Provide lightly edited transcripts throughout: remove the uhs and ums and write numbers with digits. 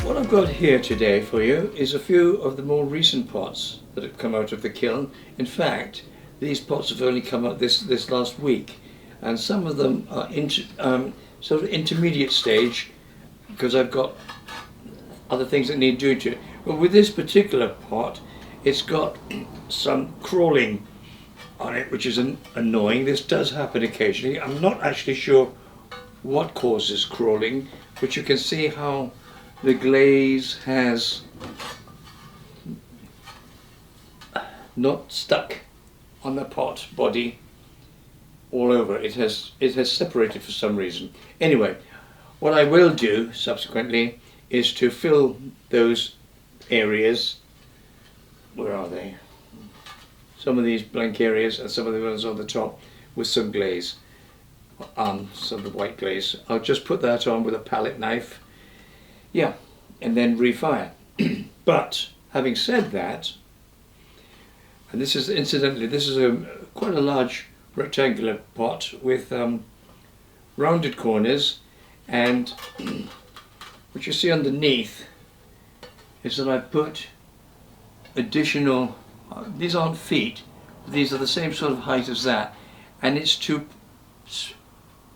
What I've got here today for you is a few of the more recent pots that have come out of the kiln. In fact, these pots have only come out this last week, and some of them are sort of intermediate stage because I've got other things that need doing to it. But with this particular pot, it's got some crawling on it, which is annoying. This does happen occasionally. I'm not actually sure what causes crawling, but you can see how the glaze has not stuck on the pot body all over. It has separated for some reason. Anyway, what I will do subsequently is to fill those areas. Where are they? Some of these blank areas and some of the ones on the top with some glaze, some of the white glaze. I'll just put that on with a palette knife, yeah, and then refire. But having said that, and this is incidentally, this is quite a large rectangular pot with rounded corners, and what you see underneath is that I put additional, these aren't feet, these are the same sort of height as that, and it's to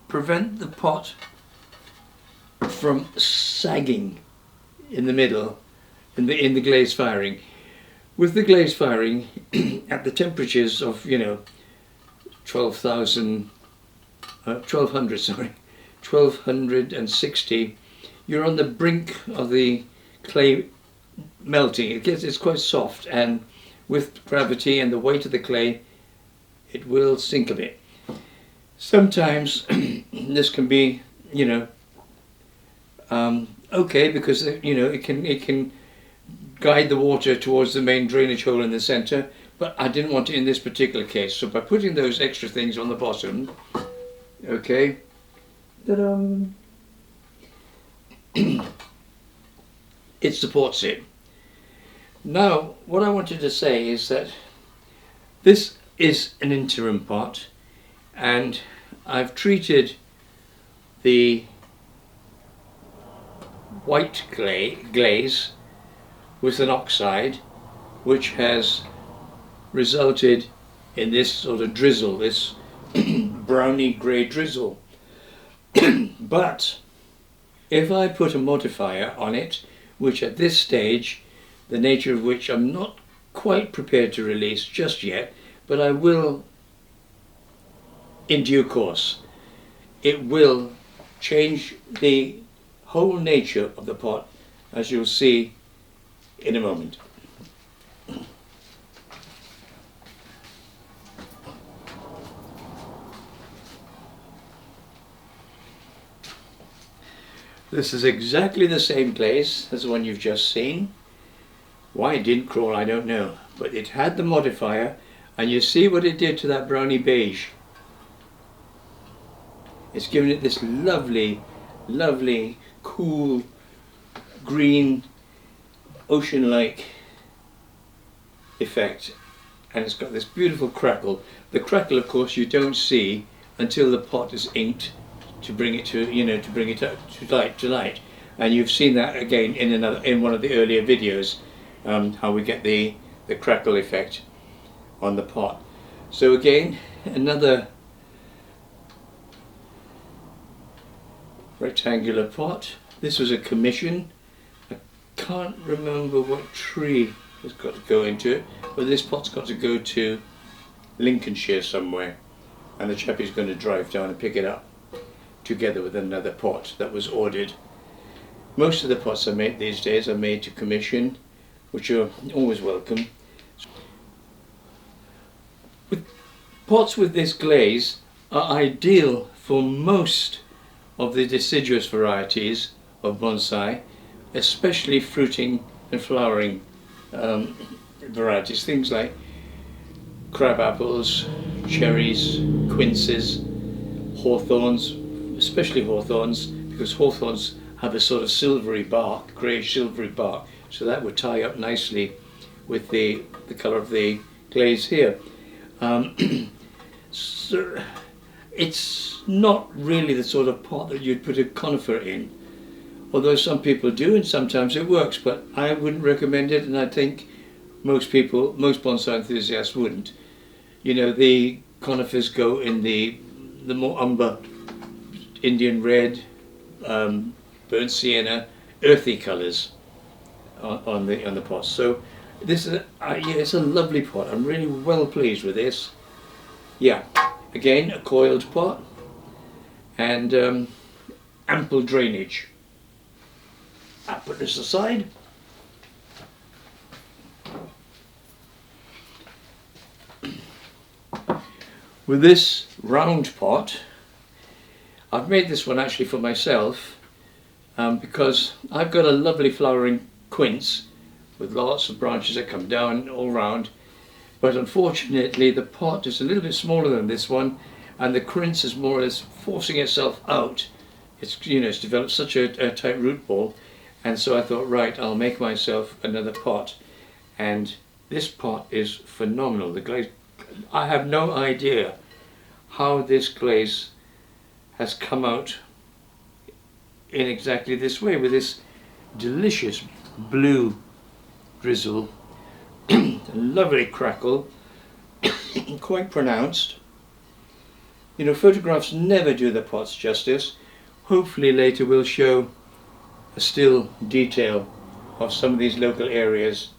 prevent the pot from sagging in the middle in the glaze firing. With the glaze firing at the temperatures of 1260, you're on the brink of the clay melting. It's quite soft, and with gravity and the weight of the clay, it will sink a bit. Sometimes this can be, okay, because it can guide the water towards the main drainage hole in the center, but I didn't want it in this particular case. So by putting those extra things on the bottom, okay, it supports it. Now, what I wanted to say is that this is an interim pot, and I've treated the white glaze with an oxide, which has resulted in this sort of drizzle, this browny grey drizzle. But if I put a modifier on it, which at this stage, the nature of which I'm not quite prepared to release just yet, but I will in due course, it will change the whole nature of the pot, as you'll see in a moment. This is exactly the same glaze as the one you've just seen. Why it didn't crawl, I don't know, but it had the modifier, and you see what it did to that browny beige. It's given it this lovely, lovely, cool, green, ocean-like effect, and it's got this beautiful crackle. The crackle, of course, you don't see until the pot is inked to bring it to, to bring it up to light. And you've seen that again in one of the earlier videos, how we get the crackle effect on the pot. So again, another rectangular pot. This was a commission. I can't remember what tree has got to go into it, but this pot's got to go to Lincolnshire somewhere, and the chappie's going to drive down and pick it up together with another pot that was ordered. Most of the pots I make these days are made to commission, which are always welcome. Pots with this glaze are ideal for most of the deciduous varieties of bonsai, especially fruiting and flowering varieties, things like crab apples, cherries, quinces, hawthorns, especially hawthorns, because hawthorns have a sort of silvery bark, greyish silvery bark, so that would tie up nicely with the colour of the glaze here. So it's not really the sort of pot that you'd put a conifer in. although some people do and sometimes it works, but I wouldn't recommend it, and I think most bonsai enthusiasts wouldn't. You know, the conifers go in the more umber Indian red, burnt sienna, earthy colours on the pot. So this is yeah, it's a lovely pot. I'm really well pleased with this. Yeah, again a coiled pot and ample drainage. I'll put this aside. With this round pot, I've made this one actually for myself because I've got a lovely flowering quince with lots of branches that come down all round, but unfortunately the pot is a little bit smaller than this one, and the quince is more or less forcing itself out. It's, you know, it's developed such a tight root ball, and so I thought, right, I'll make myself another pot. And this pot is phenomenal. The glaze, I have no idea how this glaze has come out in exactly this way, with this delicious blue drizzle, lovely crackle, quite pronounced. You know, photographs never do the pots justice. Hopefully later we'll show a still detail of some of these local areas.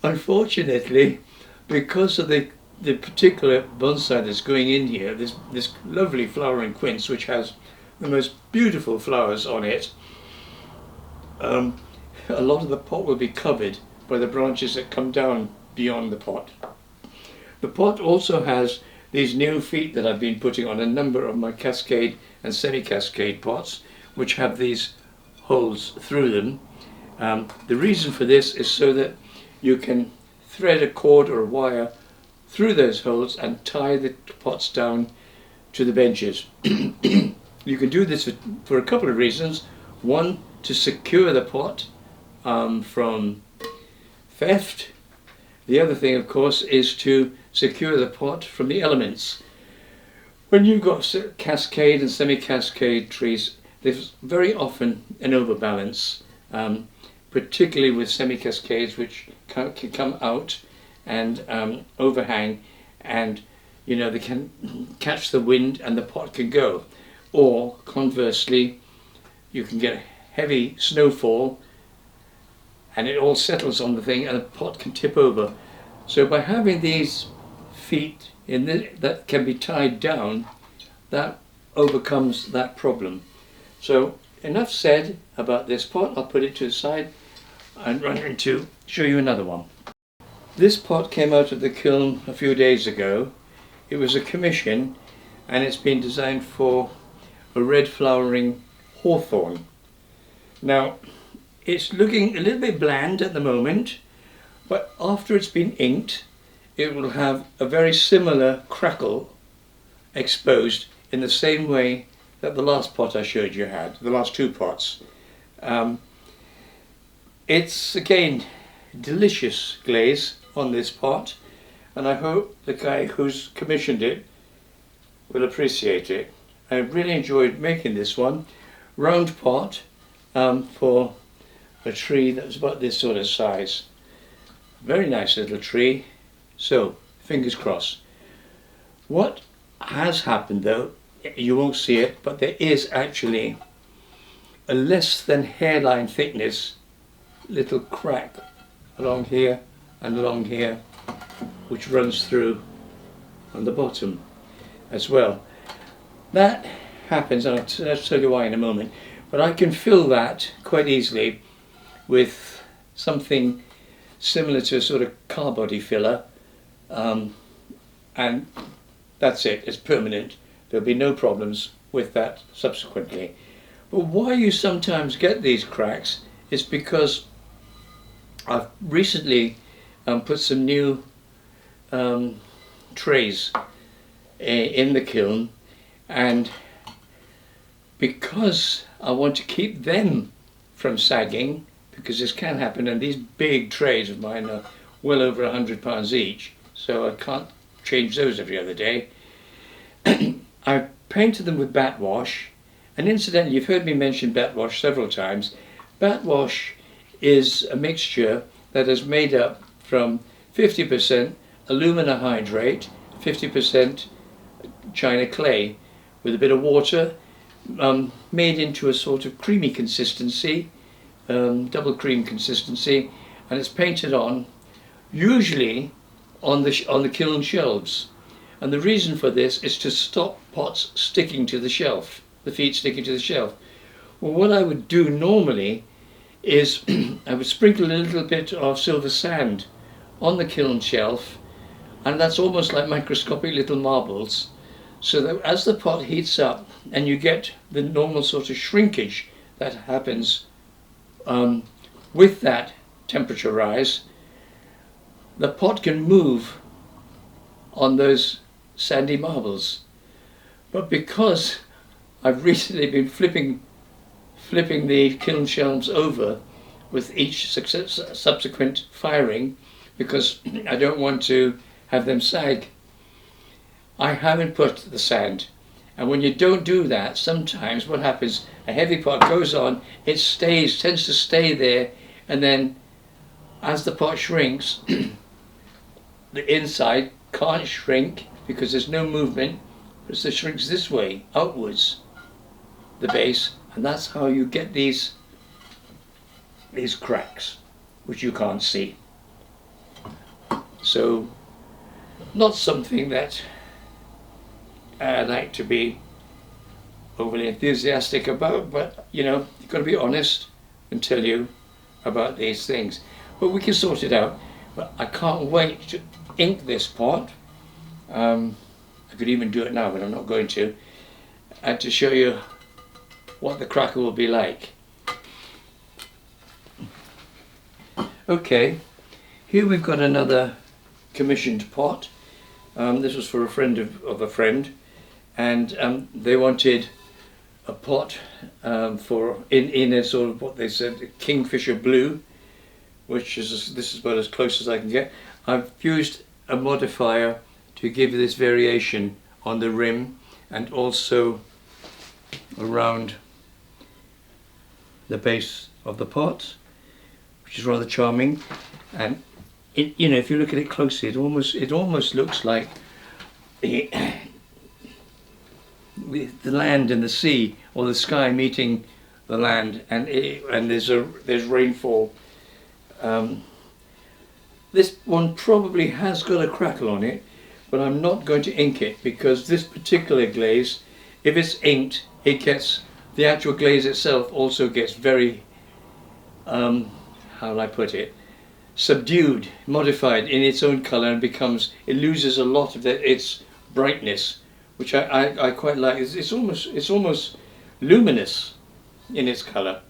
Unfortunately, because of the particular bonsai that's going in here, this lovely flowering quince, which has the most beautiful flowers on it, a lot of the pot will be covered by the branches that come down beyond the pot. The pot also has these new feet that I've been putting on a number of my cascade and semi-cascade pots, which have these holes through them. The reason for this is so that you can thread a cord or a wire through those holes and tie the pots down to the benches. You can do this for a couple of reasons. One, to secure the pot from theft. The other thing, of course, is to secure the pot from the elements. When you've got cascade and semi-cascade trees, there's very often an overbalance, particularly with semi-cascades, which can come out and overhang, and you know, they can catch the wind and the pot can go. Or conversely, you can get a heavy snowfall and it all settles on the thing and the pot can tip over. So by having these feet that can be tied down, that overcomes that problem. So enough said about this pot. I'll put it to the side and run into show you another one. This pot came out of the kiln a few days ago. It was a commission and it's been designed for a red flowering hawthorn. Now it's looking a little bit bland at the moment, but after it's been inked it will have a very similar crackle exposed in the same way that the last pot I showed you had, the last two pots. It's again delicious glaze on this pot, and I hope the guy who's commissioned it will appreciate it. I really enjoyed making this one. Round pot for a tree that was about this sort of size. Very nice little tree. So, fingers crossed. What has happened though, you won't see it, but there is actually a less than hairline thickness little crack along here and along here, which runs through on the bottom as well. That happens, and I'll tell you why in a moment, but I can fill that quite easily with something similar to a sort of car body filler, and that's it, it's permanent. There'll be no problems with that subsequently. But why you sometimes get these cracks is because I've recently put some new trays in the kiln, and because I want to keep them from sagging, because this can happen, and these big trays of mine are well over £100 each, so I can't change those every other day. I painted them with bat wash, And incidentally, you've heard me mention battwash several times. Battwash is a mixture that is made up from 50% alumina hydrate, 50% china clay, with a bit of water, made into a sort of creamy consistency, double cream consistency, and it's painted on, usually on the kiln shelves. And the reason for this is to stop pots sticking to the shelf, the feet sticking to the shelf. Well, what I would do normally is I would sprinkle a little bit of silver sand on the kiln shelf, and that's almost like microscopic little marbles, so that as the pot heats up and you get the normal sort of shrinkage that happens with that temperature rise, the pot can move on those sandy marbles. But because I've recently been flipping the kiln shelves over with each subsequent firing, because I don't want to have them sag, I haven't put the sand. And when you don't do that, sometimes what happens, a heavy pot goes on, it tends to stay there, and then as the pot shrinks, the inside can't shrink because there's no movement, but it shrinks this way, outwards, the base, and that's how you get these cracks, which you can't see. So, not something that I like to be overly enthusiastic about, but you know, you've got to be honest and tell you about these things. But we can sort it out. But I can't wait to ink this pot. I could even do it now, but I'm not going to. And to show you what the cracker will be like. Okay, here we've got another commissioned pot. This was for a friend of a friend, and they wanted a pot in a sort of what they said kingfisher blue, which is this is about as close as I can get. I've used a modifier to give this variation on the rim and also around the base of the pot, which is rather charming. And it, you know, if you look at it closely, it almost looks like the land and the sea, or the sky meeting the land, and there's rainfall. This one probably has got a crackle on it, but I'm not going to ink it because this particular glaze, if it's inked, it gets, the actual glaze itself also gets very, how will I put it, subdued, modified in its own colour, and it loses a lot of its brightness, which I quite like. It's almost luminous in its colour.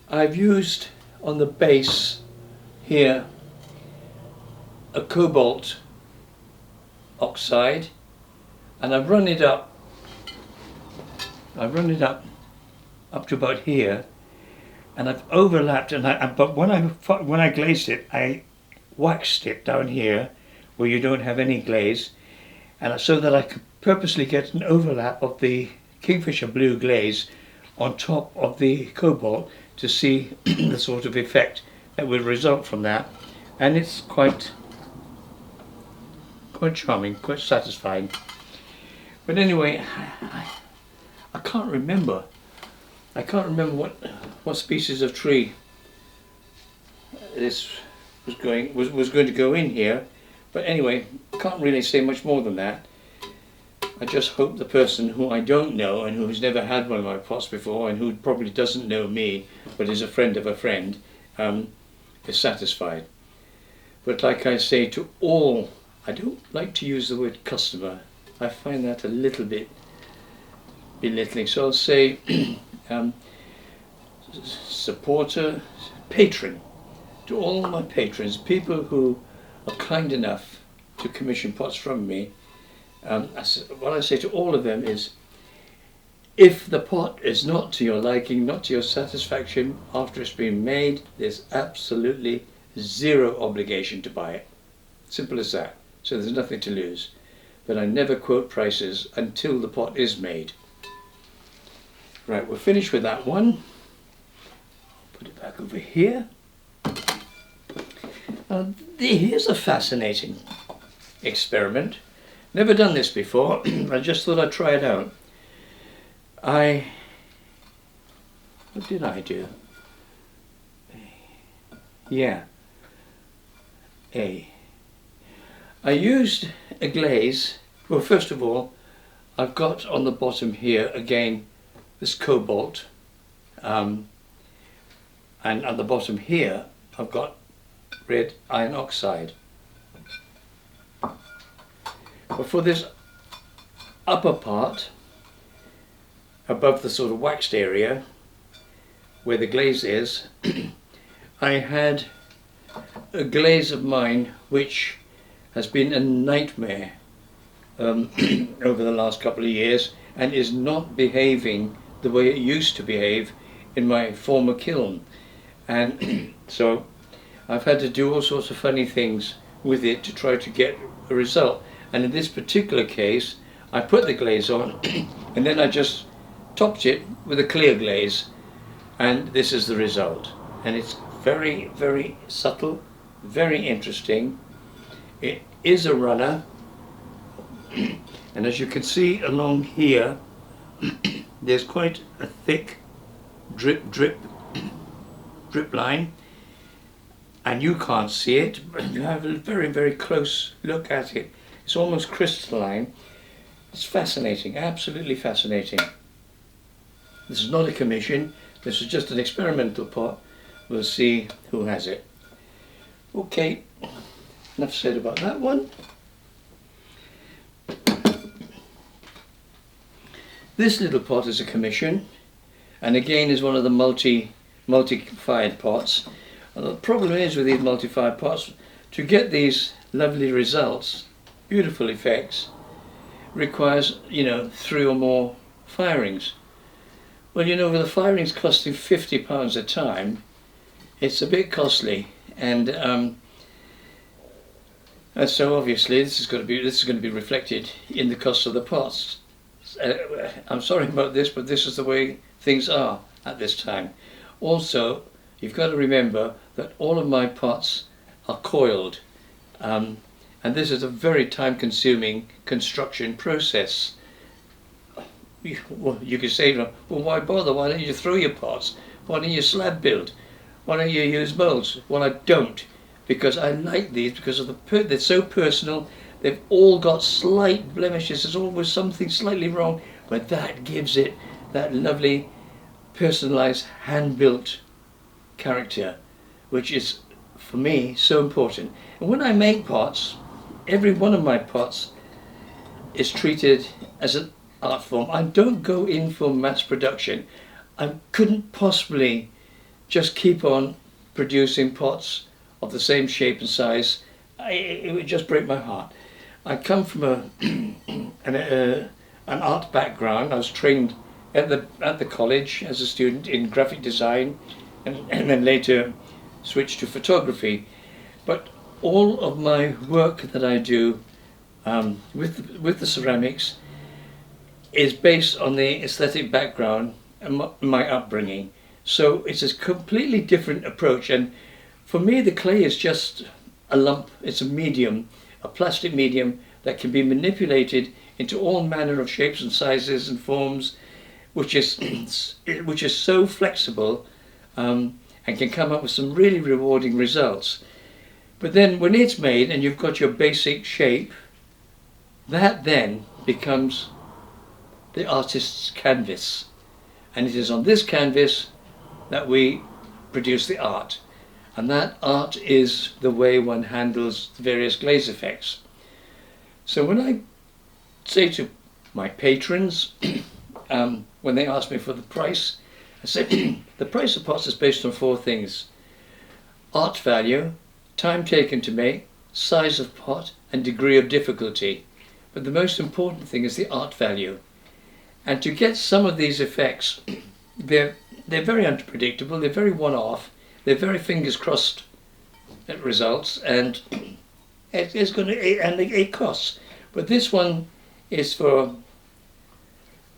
I've used on the base here a cobalt oxide, and I've run it up to about here, and I've overlapped, but when I glazed it, I waxed it down here where you don't have any glaze, and so that I could purposely get an overlap of the kingfisher blue glaze on top of the cobalt to see the sort of effect that will result from that, and it's quite charming, quite satisfying. But anyway, I can't remember what species of tree this was going to go in here. But anyway, can't really say much more than that. I just hope the person who I don't know and who's never had one of my pots before and who probably doesn't know me but is a friend of a friend is satisfied. But like I say to all, I don't like to use the word customer. I find that a little bit belittling. So I'll say supporter, patron. To all my patrons, people who are kind enough to commission pots from me, what I say to all of them is, if the pot is not to your liking, not to your satisfaction after it's been made, there's absolutely zero obligation to buy it. Simple as that. So there's nothing to lose. but I never quote prices until the pot is made. Right, we're finished with that one. Put it back over here. Here's a fascinating experiment. Never done this before. I just thought I'd try it out. What did I do? Yeah. I used a glaze. Well, first of all, I've got on the bottom here again this cobalt, and at the bottom here I've got red iron oxide. But for this upper part, above the sort of waxed area where the glaze is, I had a glaze of mine which has been a nightmare over the last couple of years and is not behaving the way it used to behave in my former kiln. And so I've had to do all sorts of funny things with it to try to get a result. And in this particular case, I put the glaze on and then I just topped it with a clear glaze, and this is the result. And it's very, very subtle, very interesting. It is a runner, and as you can see along here, there's quite a thick drip line, and you can't see it, but you have a very, very close look at it. It's almost crystalline. It's fascinating, absolutely fascinating. This is not a commission, this is just an experimental pot. We'll see who has it. Okay, enough said about that one. This little pot is a commission, and again is one of the multi-fired pots. And the problem is with these multi-fired pots, to get these lovely results, beautiful effects, requires, 3 or more firings. Well, with the firings costing £50 a time, it's a bit costly, and so obviously this is going to be reflected in the cost of the pots. I'm sorry about this, but this is the way things are at this time. Also, you've got to remember that all of my pots are coiled, and this is a very time-consuming construction process. Well, you could say, well, why bother? Why don't you throw your pots? Why don't you slab build? Why don't you use molds? Well, I don't, because I like these because of they're so personal. They've all got slight blemishes. There's always something slightly wrong, but that gives it that lovely, personalised, hand-built character, which is, for me, so important. And when I make pots, every one of my pots is treated as an art form. I don't go in for mass production. I couldn't possibly just keep on producing pots of the same shape and size. It would just break my heart. I come from an art background. I was trained at the college as a student in graphic design, and then later switched to photography. But all of my work that I do with the ceramics is based on the aesthetic background and my upbringing. So it's a completely different approach, and for me the clay is just a lump. It's a medium, a plastic medium that can be manipulated into all manner of shapes and sizes and forms, which is so flexible and can come up with some really rewarding results. But then when it's made and you've got your basic shape, that then becomes the artist's canvas, and it is on this canvas that we produce the art, and that art is the way one handles the various glaze effects. So when I say to my patrons, when they ask me for the price, I say the price of pots is based on 4 things: art value, time taken to make, size of pot, and degree of difficulty. But the most important thing is the art value. And to get some of these effects, they're very unpredictable, they're very one-off, they're very fingers crossed results, and it costs. But this one is for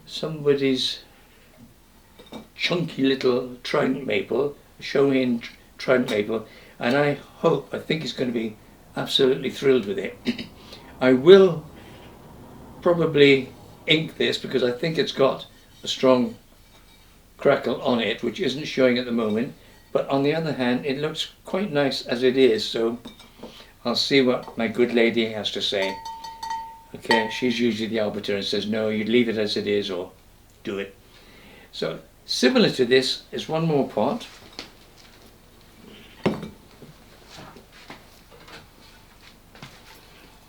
somebody's chunky little trident maple, Shohin trident maple, and I think he's going to be absolutely thrilled with it. I will probably ink this because I think it's got a strong crackle on it, which isn't showing at the moment, but on the other hand it looks quite nice as it is, so I'll see what my good lady has to say. Okay, she's usually the arbiter and says no, you leave it as it is or do it. So similar to this is one more pot.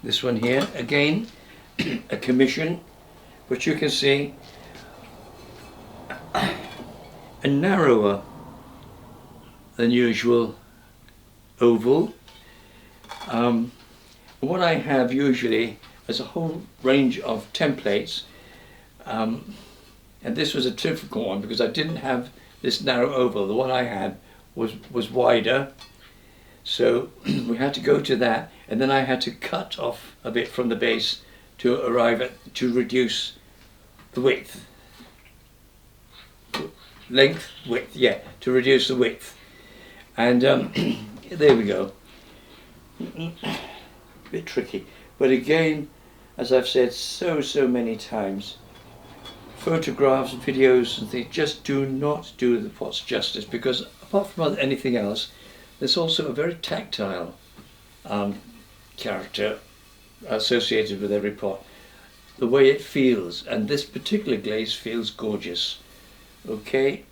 This one here, again a commission, but you can see a narrower than usual oval. What I have usually is a whole range of templates, and this was a difficult one because I didn't have this narrow oval. The one I had was wider, so we had to go to that, and then I had to cut off a bit from the base to arrive at, to reduce the width. Length, width, yeah, to reduce the width. And there we go. A bit tricky. But again, as I've said so many times, photographs, videos and things just do not do the pots justice, because apart from anything else, there's also a very tactile character associated with every pot. The way it feels, and this particular glaze feels gorgeous. Okay,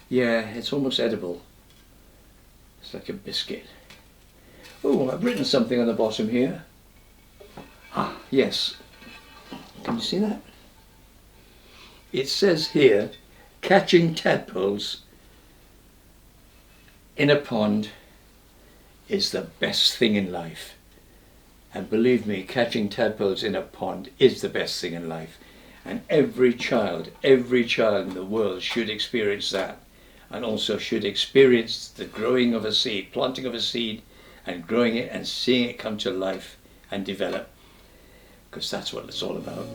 yeah, it's almost edible. It's like a biscuit. Oh, I've written something on the bottom here. Ah, yes. Can you see that? It says here, catching tadpoles in a pond is the best thing in life. And believe me, catching tadpoles in a pond is the best thing in life. And every child in the world should experience that, and also should experience the growing of a seed, planting of a seed and growing it and seeing it come to life and develop, because that's what it's all about.